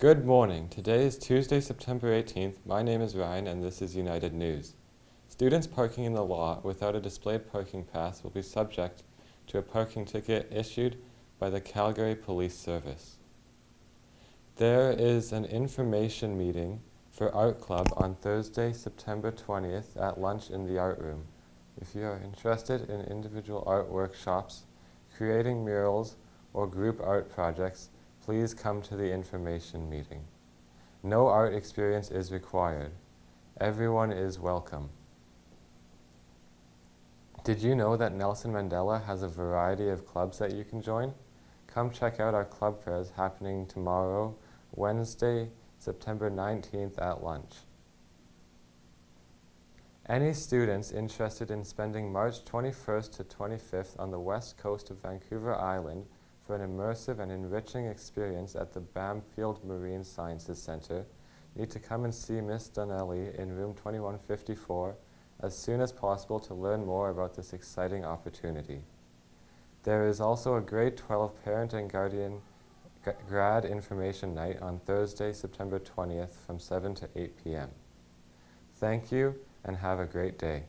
Good morning. Today is Tuesday, September 18th. My name is Ryan and this is United News. Students parking in the lot without a displayed parking pass will be subject to a parking ticket issued by the Calgary Police Service. There is an information meeting for Art Club on Thursday, September 20th at lunch in the art room. If you are interested in individual art workshops, creating murals, or group art projects, please come to the information meeting. No art experience is required. Everyone is welcome. Did you know that Nelson Mandela has a variety of clubs that you can join? Come check out our club fairs happening tomorrow, Wednesday, September 19th at lunch. Any students interested in spending March 21st to 25th on the west coast of Vancouver Island for an immersive and enriching experience at the Bamfield Marine Sciences Centre need to come and see Miss Donnelly in room 2154 as soon as possible to learn more about this exciting opportunity. There is also a grade 12 parent and guardian grad information night on Thursday, September 20th from 7 to 8 p.m. Thank you and have a great day.